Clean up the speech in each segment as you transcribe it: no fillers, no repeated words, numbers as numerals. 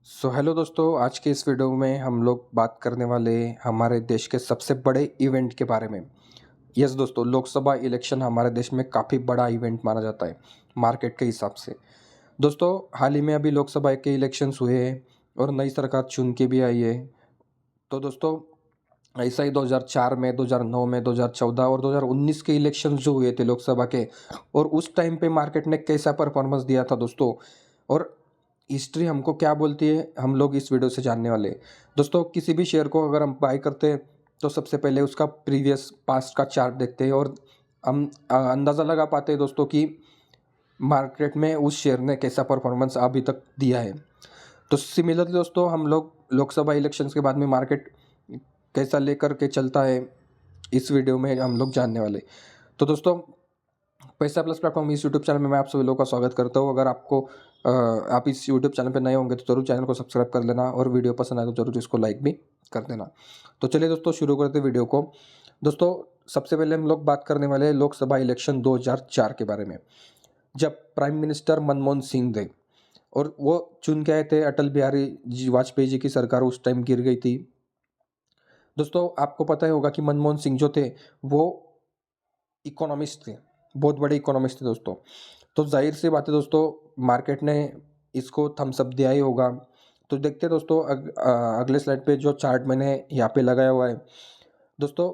Hello दोस्तों, आज के इस वीडियो में हम लोग बात करने वाले हमारे देश के सबसे बड़े इवेंट के बारे में। यस दोस्तों, लोकसभा इलेक्शन हमारे देश में काफ़ी बड़ा इवेंट माना जाता है मार्केट के हिसाब से। दोस्तों, हाल ही में अभी लोकसभा के इलेक्शंस हुए हैं और नई सरकार चुन के भी आई है। तो दोस्तों, ऐसा ही 2004 में, 2009 में, 2014 और 2019 के इलेक्शंस जो हुए थे लोकसभा के, और उस टाइम पे मार्केट ने कैसा परफॉर्मेंस दिया था दोस्तों, और हिस्ट्री हमको क्या बोलती है, हम लोग इस वीडियो से जानने वाले हैं। दोस्तों, किसी भी शेयर को अगर हम बाय करते हैं तो सबसे पहले उसका प्रीवियस पास्ट का चार्ट देखते हैं और हम अंदाज़ा लगा पाते हैं दोस्तों कि मार्केट में उस शेयर ने कैसा परफॉर्मेंस अभी तक दिया है। तो सिमिलरली दोस्तों, हम लोग लोकसभा इलेक्शंस के बाद में मार्केट कैसा लेकर के चलता है, इस वीडियो में हम लोग जानने वाले। तो दोस्तों, पैसा प्लस प्लेटफॉर्म इस यूट्यूब चैनल में मैं आप सभी लोगों का स्वागत करता हूँ। अगर आप इस यूट्यूब चैनल पर नए होंगे तो जरूर चैनल को सब्सक्राइब कर लेना और वीडियो पसंद आए तो जरूर इसको लाइक भी कर देना। तो चलिए दोस्तों, शुरू करते हैं वीडियो को। दोस्तों, सबसे पहले हम लोग बात करने वाले हैं लोकसभा इलेक्शन 2004 के बारे में, जब प्राइम मिनिस्टर मनमोहन सिंह थे और वो चुन के आए थे। अटल बिहारी जी वाजपेयी जी की सरकार उस टाइम गिर गई थी। दोस्तों, आपको पता ही होगा कि मनमोहन सिंह जो थे वो इकोनॉमिस्ट थे, बहुत बड़े इकोनॉमिस्ट थे दोस्तों। तो जाहिर सी बात है दोस्तों, मार्केट ने इसको थम्स अप दिया ही होगा। तो देखते हैं दोस्तों, अगले स्लाइड पे जो चार्ट मैंने यहाँ पे लगाया हुआ है दोस्तों,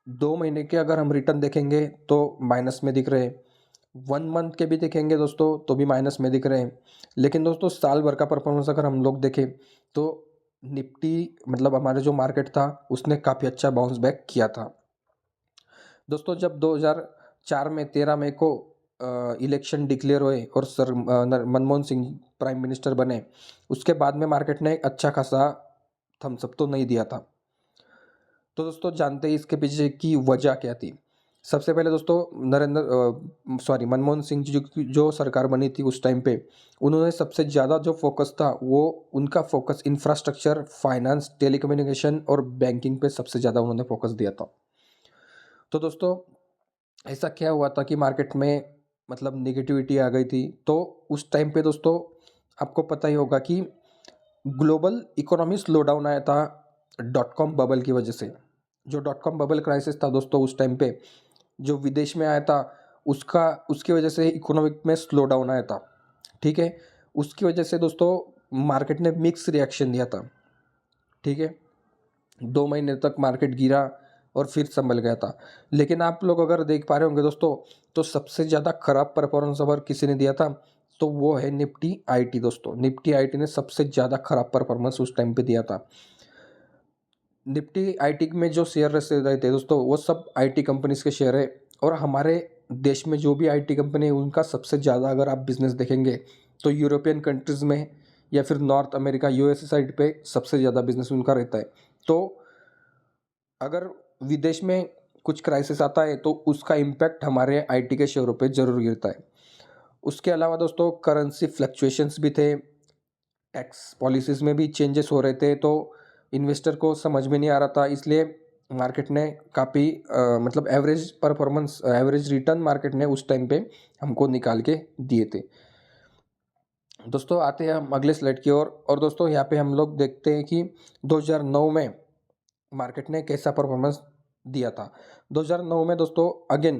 2 महीने के अगर हम रिटर्न देखेंगे तो माइनस में दिख रहे हैं, 1 मंथ के भी देखेंगे दोस्तों तो भी माइनस में दिख रहे हैं। लेकिन दोस्तों, साल भर का परफॉर्मेंस अगर हम लोग देखें तो निफ्टी, मतलब हमारे जो मार्केट था, उसने काफ़ी अच्छा बाउंस बैक किया था दोस्तों। जब 2004 में 13 मई को इलेक्शन डिक्लेयर हुए और मनमोहन सिंह प्राइम मिनिस्टर बने, उसके बाद में मार्केट ने एक अच्छा खासा थम्सअप तो नहीं दिया था। तो दोस्तों, जानते हैं इसके पीछे की वजह क्या थी। सबसे पहले दोस्तों, मनमोहन सिंह जी जो सरकार बनी थी उस टाइम पे, उन्होंने सबसे ज़्यादा जो फोकस था वो, उनका फोकस इंफ्रास्ट्रक्चर, फाइनेंस, टेलीकम्युनिकेशन और बैंकिंग पे सबसे ज़्यादा उन्होंने फोकस दिया था। तो दोस्तों, ऐसा क्या हुआ था कि मार्केट में मतलब नेगेटिविटी आ गई थी। तो उस टाइम पे दोस्तों, आपको पता ही होगा कि ग्लोबल इकोनॉमी स्लो डाउन आया था डॉट कॉम बबल की वजह से। जो डॉट कॉम बबल क्राइसिस था दोस्तों, उस टाइम पे जो विदेश में आया था, उसका उसकी वजह से इकोनॉमिक में स्लो डाउन आया था। ठीक है, उसकी वजह से दोस्तों मार्केट ने मिक्स रिएक्शन दिया था। ठीक है, 2 महीने तक मार्केट गिरा और फिर संभल गया था। लेकिन आप लोग अगर देख पा रहे होंगे दोस्तों, तो सबसे ज़्यादा खराब परफॉर्मेंस अगर किसी ने दिया था तो वो है निफ्टी आईटी दोस्तों। निफ्टी आईटी ने सबसे ज़्यादा खराब परफॉर्मेंस उस टाइम पे दिया था। निफ्टी आईटी में जो शेयर रहे थे दोस्तों, वो सब आईटी कंपनीज के शेयर है। और हमारे देश में जो भी आईटी कंपनी है, उनका सबसे ज़्यादा अगर आप बिजनेस देखेंगे तो यूरोपियन कंट्रीज़ में या फिर नॉर्थ अमेरिका, यूएसए साइड पे सबसे ज़्यादा बिजनेस उनका रहता है। तो अगर विदेश में कुछ क्राइसिस आता है तो उसका इम्पैक्ट हमारे आईटी के शेयरों पे ज़रूर गिरता है। उसके अलावा दोस्तों, करेंसी फ्लक्चुएशंस भी थे, टैक्स पॉलिसीज़ में भी चेंजेस हो रहे थे, तो इन्वेस्टर को समझ में नहीं आ रहा था। इसलिए मार्केट ने काफ़ी मतलब एवरेज रिटर्न मार्केट ने उस टाइम पे हमको निकाल के दिए थे दोस्तों। आते हैं हम अगले स्लाइड की ओर। और दोस्तों, यहाँ पे हम लोग देखते हैं कि 2009 में मार्केट ने कैसा परफॉर्मेंस दिया था। 2009 में दोस्तों again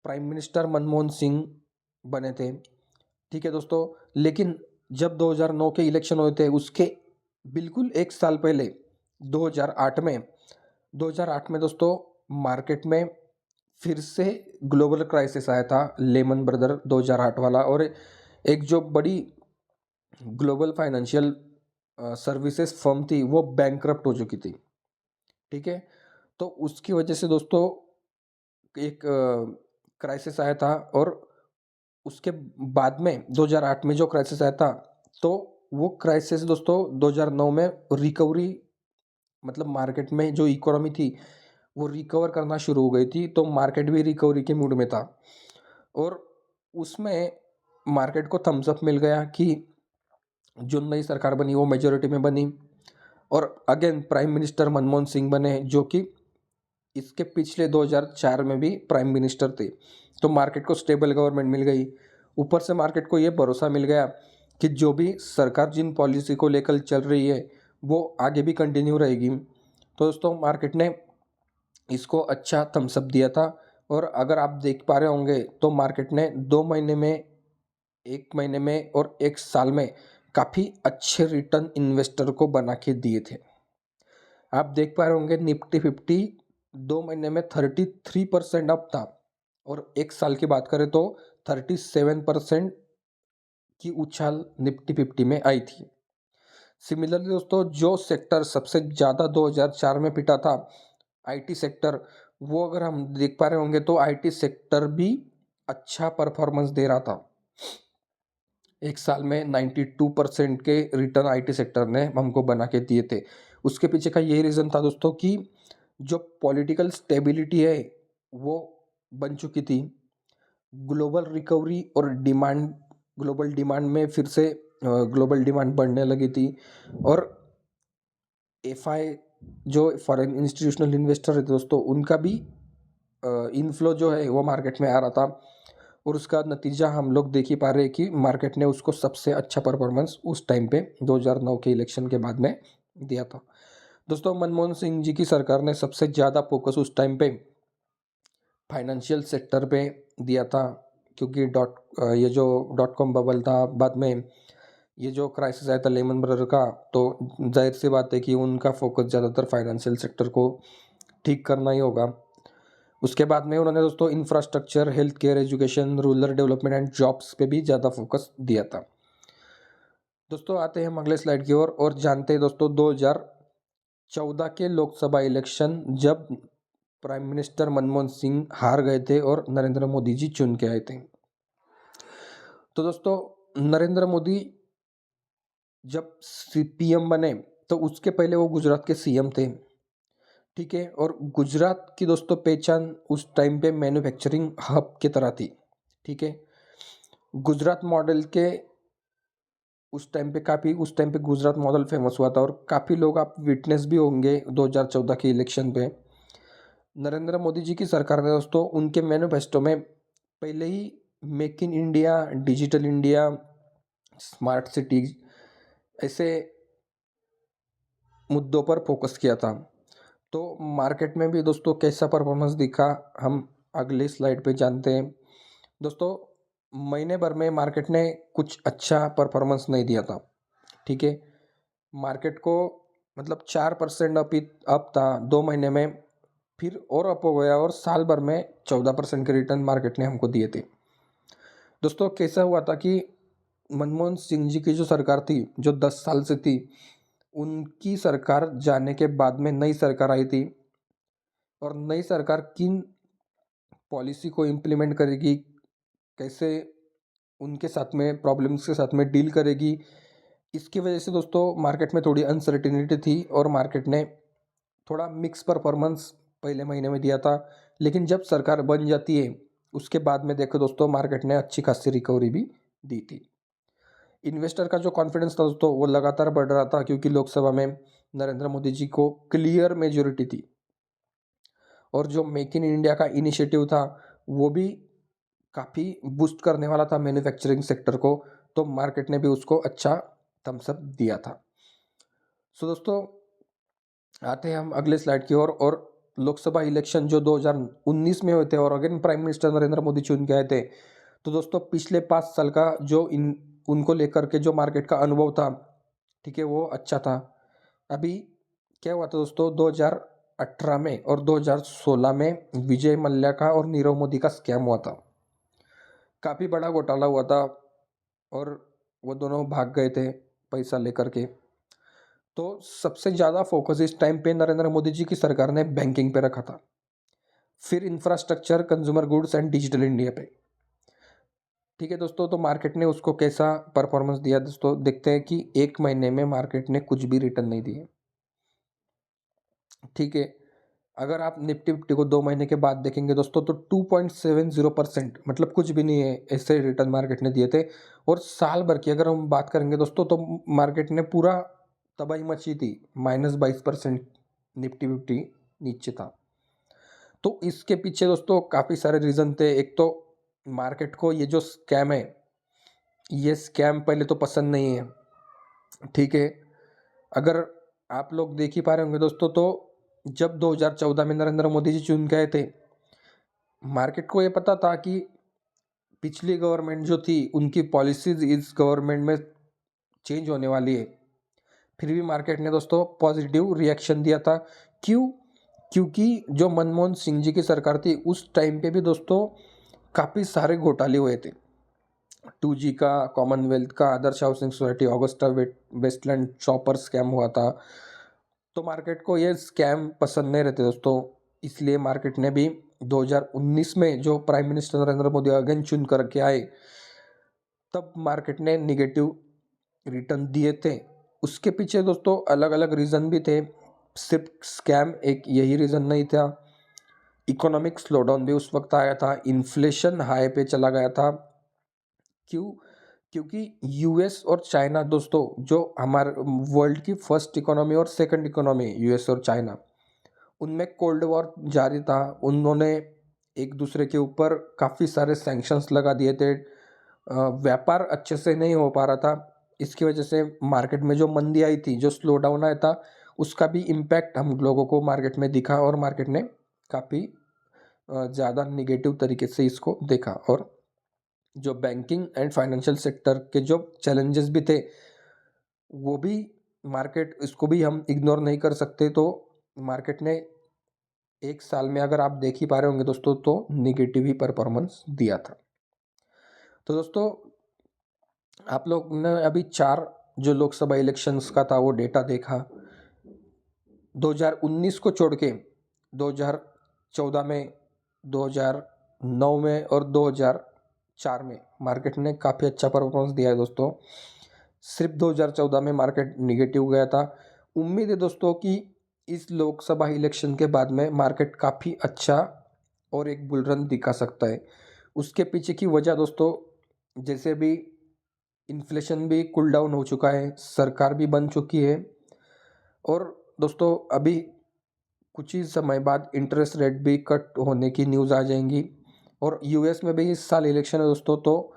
prime minister Manmohan Singh बने थे। ठीक है दोस्तों, लेकिन जब 2009 के इलेक्शन हुए थे, उसके बिल्कुल एक साल पहले 2008 में 2008 में दोस्तों मार्केट में फिर से ग्लोबल क्राइसिस आया था, लेमन ब्रदर 2008 वाला। और एक जो बड़ी ग्लोबल फाइनेंशियल सर्विसेज फर्म थी, वो बैंकरप्ट हो चुकी थी। ठीक है, तो उसकी वजह से दोस्तों एक क्राइसिस आया था। और उसके बाद में 2008 में जो क्राइसिस आया था, तो वो क्राइसिस दोस्तों 2009 में रिकवरी, मतलब मार्केट में जो इकोनॉमी थी वो रिकवर करना शुरू हो गई थी, तो मार्केट भी रिकवरी के मूड में था। और उसमें मार्केट को थम्स अप मिल गया कि जो नई सरकार बनी वो मेजोरिटी में बनी, और again prime minister Manmohan Singh बने, जो कि इसके पिछले 2004 में भी प्राइम मिनिस्टर थे। तो मार्केट को स्टेबल गवर्नमेंट मिल गई। ऊपर से मार्केट को ये भरोसा मिल गया कि जो भी सरकार जिन पॉलिसी को लेकर चल रही है वो आगे भी कंटिन्यू रहेगी। तो दोस्तों मार्केट ने इसको अच्छा थम्स अप दिया था। और अगर आप देख पा रहे होंगे तो मार्केट ने 2 महीने में, 1 महीने में और 1 साल में काफ़ी अच्छे रिटर्न इन्वेस्टर को बना के दिए थे। आप देख पा रहे होंगे निफ्टी 50 2 महीने में 33% अप था और 1 साल की बात करें तो 37% की उछाल निफ्टी 50 में आई थी। सिमिलरली दोस्तों जो सेक्टर सबसे ज़्यादा 2004 में पिटा था, आईटी सेक्टर, वो अगर हम देख पा रहे होंगे तो आईटी सेक्टर भी अच्छा परफॉर्मेंस दे रहा था। 1 साल में 92% के रिटर्न आईटी सेक्टर ने हमको बना के दिए थे। उसके पीछे का यही रीज़न था दोस्तों कि जो पॉलिटिकल स्टेबिलिटी है वो बन चुकी थी। ग्लोबल रिकवरी और डिमांड, ग्लोबल डिमांड में फिर से ग्लोबल डिमांड बढ़ने लगी थी। और एफआई जो फॉरेन इंस्टीट्यूशनल इन्वेस्टर है दोस्तों, उनका भी इनफ्लो जो है वो मार्केट में आ रहा था। और उसका नतीजा हम लोग देख ही पा रहे हैं कि मार्केट ने उसको सबसे अच्छा परफॉर्मेंस उस टाइम पे 2009 के इलेक्शन के बाद में दिया था। दोस्तों मनमोहन सिंह जी की सरकार ने सबसे ज़्यादा फोकस उस टाइम पे फाइनेंशियल सेक्टर पे दिया था, क्योंकि ये जो डॉट कॉम बबल था, बाद में ये जो क्राइसिस आया था लेमन ब्रदर का, तो जाहिर सी बात है कि उनका फोकस ज़्यादातर फाइनेंशियल सेक्टर को ठीक करना ही होगा। उसके बाद में उन्होंने दोस्तों infrastructure, health care, education, rural development and jobs पे भी ज़्यादा फोकस दिया था। दोस्तों आते हैं हम अगले स्लाइड की ओर और जानते हैं दोस्तों 2014 के लोकसभा इलेक्शन, जब प्राइम मिनिस्टर मनमोहन सिंह हार गए थे और नरेंद्र मोदी जी चुन के आए थे। तो दोस्तों नरेंद्र मोदी जब पीएम बने तो उसके पहले वो गुजरात के सीएम थे, ठीक है। और गुजरात की दोस्तों पहचान उस टाइम पे मैन्युफैक्चरिंग हब की तरह थी, ठीक है। गुजरात मॉडल के उस टाइम पे गुजरात मॉडल फेमस हुआ था और काफ़ी लोग आप विटनेस भी होंगे 2014 के इलेक्शन पे। नरेंद्र मोदी जी की सरकार ने दोस्तों उनके मैनिफेस्टो में पहले ही make in India, digital India, smart cities ऐसे मुद्दों पर फोकस किया था। तो मार्केट में भी दोस्तों कैसा परफॉर्मेंस दिखा हम अगले स्लाइड पे जानते हैं। दोस्तों महीने भर में मार्केट ने कुछ अच्छा परफॉर्मेंस नहीं दिया था, ठीक है। मार्केट को मतलब 4% अप था 2 महीने में, फिर और अप हो गया और साल भर में 14% के रिटर्न मार्केट ने हमको दिए थे। दोस्तों कैसा हुआ था कि मनमोहन सिंह जी की जो सरकार थी, जो 10 साल से थी, उनकी सरकार जाने के बाद में नई सरकार आई थी। और नई सरकार किन पॉलिसी को इम्प्लीमेंट करेगी, कैसे उनके साथ में प्रॉब्लम्स के साथ में डील करेगी, इसकी वजह से दोस्तों मार्केट में थोड़ी अनसर्टिनिटी थी और मार्केट ने थोड़ा मिक्स परफॉर्मेंस पहले महीने में दिया था। लेकिन जब सरकार बन जाती है उसके बाद में देखो दोस्तों मार्केट ने अच्छी खासी रिकवरी भी दी थी। इन्वेस्टर का जो कॉन्फिडेंस था दोस्तों वो लगातार बढ़ रहा था, क्योंकि लोकसभा में नरेंद्र मोदी जी को क्लियर मेजोरिटी थी। और जो मेक इन इंडिया का इनिशिएटिव था वो भी काफ़ी बूस्ट करने वाला था मैन्युफैक्चरिंग सेक्टर को, तो मार्केट ने भी उसको अच्छा थम्स अप दिया था। सो दोस्तों आते हैं हम अगले स्लाइड की ओर और लोकसभा इलेक्शन जो 2019 में हुए थे और again prime minister Narendra Modi चुन के आए थे। तो दोस्तों पिछले 5 साल का जो उनको लेकर के जो मार्केट का अनुभव था, ठीक है, वो अच्छा था। अभी क्या हुआ था दोस्तों 2018 में और 2016 में विजय मल्ल्या का और नीरव मोदी का स्कैम हुआ था। काफ़ी बड़ा घोटाला हुआ था और वो दोनों भाग गए थे पैसा लेकर के। तो सबसे ज़्यादा फोकस इस टाइम पे नरेंद्र मोदी जी की सरकार ने बैंकिंग पे रखा था, फिर infrastructure, consumer goods and digital India पे, ठीक है दोस्तों। तो मार्केट ने उसको कैसा परफॉर्मेंस दिया दोस्तों, देखते हैं कि 1 महीने में मार्केट ने कुछ भी रिटर्न नहीं दिए, ठीक है। अगर आप निफ्टी फिफ्टी को 2 महीने के बाद देखेंगे दोस्तों तो 2.70%, मतलब कुछ भी नहीं है, ऐसे रिटर्न मार्केट ने दिए थे। और साल भर की अगर हम बात करेंगे दोस्तों तो मार्केट ने पूरा तबाही मची थी, -22% निफ्टी फिफ्टी नीचे था। तो इसके पीछे दोस्तों काफ़ी सारे रीज़न थे। एक तो मार्केट को ये जो स्कैम है ये स्कैम पहले तो पसंद नहीं है, ठीक है। अगर आप लोग देख ही पा रहे होंगे दोस्तों, तो जब 2014 में नरेंद्र मोदी जी चुन गए थे, मार्केट को ये पता था कि पिछली गवर्नमेंट जो थी उनकी पॉलिसीज इस गवर्नमेंट में चेंज होने वाली है। फिर भी मार्केट ने दोस्तों पॉजिटिव रिएक्शन दिया था। क्यों? क्योंकि जो मनमोहन सिंह जी की सरकार थी उस टाइम पे भी दोस्तों काफ़ी सारे घोटाले हुए थे। 2G का, कॉमनवेल्थ का, Adarsh housing society, Augusta Westland chopper scam हुआ था। तो मार्केट को ये स्कैम पसंद नहीं रहते दोस्तों, इसलिए मार्केट ने भी 2019 में जो prime minister Narendra Modi again चुन करके आए, तब मार्केट ने निगेटिव रिटर्न दिए थे। उसके पीछे दोस्तों अलग अलग रीज़न भी थे, सिर्फ स्कैम एक यही रीज़न नहीं था। इकोनॉमिक स्लोडाउन भी उस वक्त आया था, इन्फ्लेशन हाई पे चला गया था। क्यों? क्योंकि यूएस और चाइना दोस्तों, जो हमारे वर्ल्ड की फर्स्ट इकोनॉमी और सेकंड इकोनॉमी, यूएस और चाइना, उनमें कोल्ड वॉर जारी था। उन्होंने एक दूसरे के ऊपर काफ़ी सारे सैंक्शंस लगा दिए थे। व्यापार अच्छे से नहीं हो पा रहा था। इसकी वजह से मार्केट में जो मंदी आई थी, जो स्लो डाउन आया था, उसका भी इम्पैक्ट हम लोगों को मार्केट में दिखा और मार्केट ने काफ़ी ज़्यादा निगेटिव तरीके से इसको देखा। और जो बैंकिंग एंड फाइनेंशियल सेक्टर के जो चैलेंजेस भी थे, वो भी मार्केट, इसको भी हम इग्नोर नहीं कर सकते। तो मार्केट ने एक साल में, अगर आप देख ही पा रहे होंगे दोस्तों, तो निगेटिव ही परफॉर्मेंस दिया था। तो दोस्तों आप लोग ने अभी 4 जो लोकसभा इलेक्शंस का था वो डेटा देखा। 2019 को छोड़ के 2014 में, 2009 में और 2004 में मार्केट ने काफ़ी अच्छा परफॉर्मेंस दिया है दोस्तों। सिर्फ 2014 में मार्केट निगेटिव गया था। उम्मीद है दोस्तों कि इस लोकसभा इलेक्शन के बाद में मार्केट काफ़ी अच्छा और एक बुल रन दिखा सकता है। उसके पीछे की वजह दोस्तों, जैसे भी इन्फ्लेशन भी कूल डाउन हो चुका है, सरकार भी बन चुकी है, और दोस्तों अभी कुछ ही समय बाद इंटरेस्ट रेट भी कट होने की न्यूज़ आ जाएंगी। और यूएस में भी इस साल इलेक्शन है दोस्तों, तो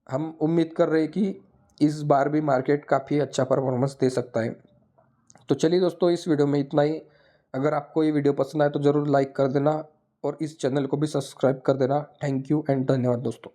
हम उम्मीद कर रहे हैं कि इस बार भी मार्केट काफ़ी अच्छा परफॉर्मेंस दे सकता है। तो चलिए दोस्तों, इस वीडियो में इतना ही। अगर आपको ये वीडियो पसंद आए तो ज़रूर लाइक कर देना और इस चैनल को भी सब्सक्राइब कर देना। थैंक यू एंड धन्यवाद दोस्तों।